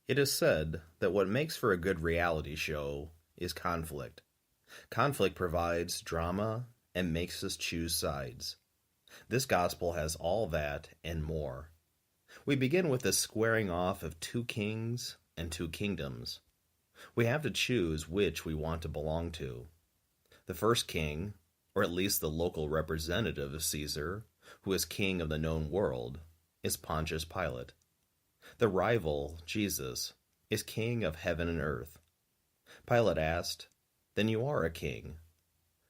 It is said that what makes for a good reality show is conflict. Conflict provides drama and makes us choose sides. This gospel has all that and more. We begin with the squaring off of two kings and two kingdoms. We have to choose which we want to belong to. The first king, or at least the local representative of Caesar, who is king of the known world, is Pontius Pilate. The rival, Jesus, is king of heaven and earth. Pilate asked, "Then you are a king?"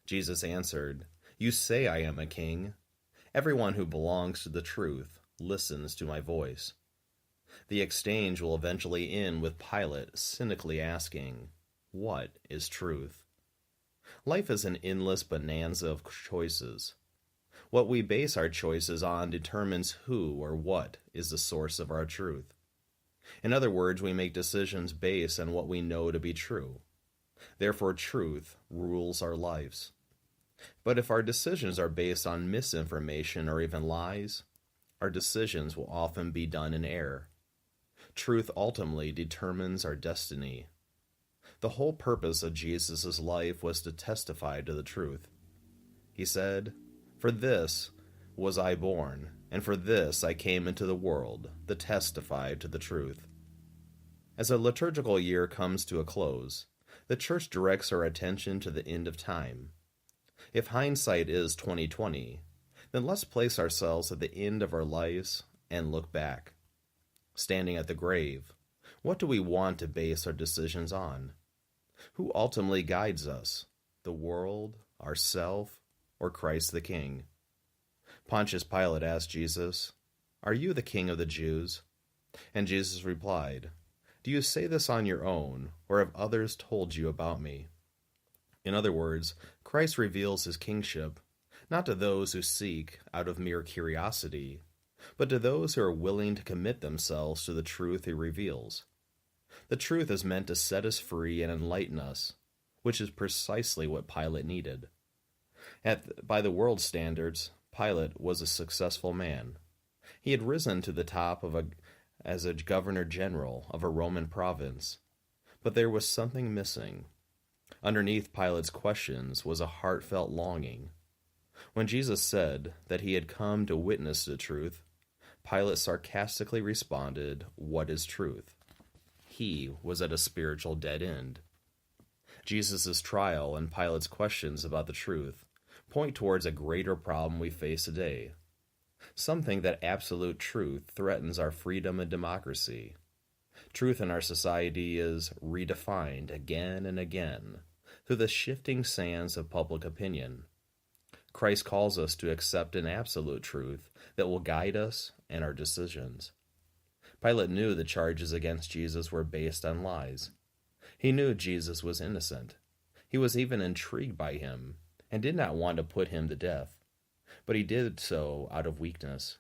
Jesus answered, "You say I am a king. Everyone who belongs to the truth listens to my voice." The exchange will eventually end with Pilate cynically asking, "What is truth?" Life is an endless bonanza of choices. What we base our choices on determines who or what is the source of our truth. In other words, we make decisions based on what we know to be true. Therefore, truth rules our lives. But if our decisions are based on misinformation or even lies, our decisions will often be done in error. Truth ultimately determines our destiny. The whole purpose of Jesus' life was to testify to the truth. He said, "For this was I born, and for this I came into the world, to testify to the truth." As a liturgical year comes to a close, the Church directs our attention to the end of time. If hindsight is 2020, then let's place ourselves at the end of our lives and look back. Standing at the grave, what do we want to base our decisions on? Who ultimately guides us? The world, ourself, or Christ the King? Pontius Pilate asked Jesus, "Are you the king of the Jews?" And Jesus replied, "Do you say this on your own, or have others told you about me?" In other words, Christ reveals his kingship, not to those who seek out of mere curiosity, but to those who are willing to commit themselves to the truth he reveals. The truth is meant to set us free and enlighten us, which is precisely what Pilate needed. By the world's standards, Pilate was a successful man. He had risen to the top as a governor general of a Roman province, but there was something missing. Underneath Pilate's questions was a heartfelt longing. When Jesus said that he had come to witness the truth, Pilate sarcastically responded, "What is truth?" He was at a spiritual dead end. Jesus' trial and Pilate's questions about the truth point towards a greater problem we face today. Some think that absolute truth threatens our freedom and democracy. Truth in our society is redefined again and again through the shifting sands of public opinion. Christ calls us to accept an absolute truth that will guide us and our decisions. Pilate knew the charges against Jesus were based on lies. He knew Jesus was innocent. He was even intrigued by him and did not want to put him to death, but he did so out of weakness.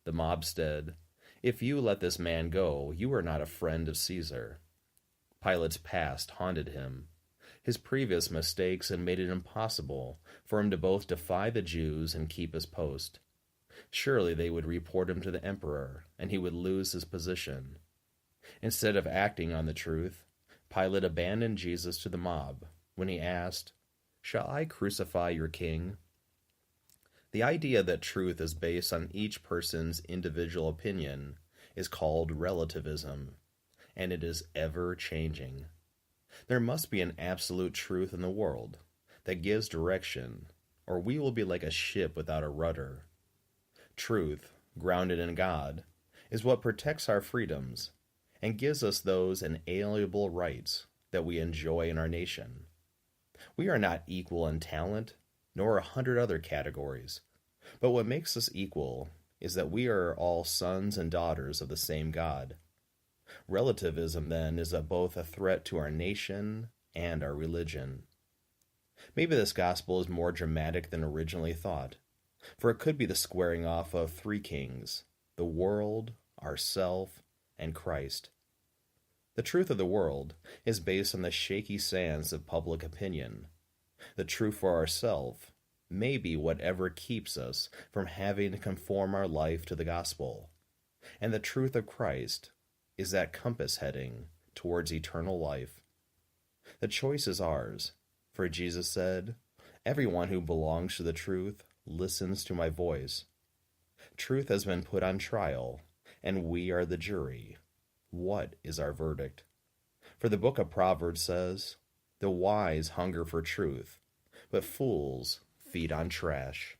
The mob said, "If you let this man go, you are not a friend of Caesar." Pilate's past haunted him. His previous mistakes had made it impossible for him to both defy the Jews and keep his post. Surely they would report him to the emperor, and he would lose his position. Instead of acting on the truth, Pilate abandoned Jesus to the mob when he asked, "Shall I crucify your king?" The idea that truth is based on each person's individual opinion is called relativism, and it is ever changing. There must be an absolute truth in the world that gives direction, or we will be like a ship without a rudder. Truth, grounded in God, is what protects our freedoms and gives us those inalienable rights that we enjoy in our nation. We are not equal in talent, nor 100 other categories, but what makes us equal is that we are all sons and daughters of the same God. Relativism, then, is both a threat to our nation and our religion. Maybe this gospel is more dramatic than originally thought, for it could be the squaring off of three kings: the world, ourself, and Christ. The truth of the world is based on the shaky sands of public opinion. The truth for ourself may be whatever keeps us from having to conform our life to the gospel. And the truth of Christ is that compass heading towards eternal life. The choice is ours, for Jesus said, "Everyone who belongs to the truth listens to my voice." Truth has been put on trial, and we are the jury. What is our verdict? For the book of Proverbs says, "The wise hunger for truth, but fools feed on trash."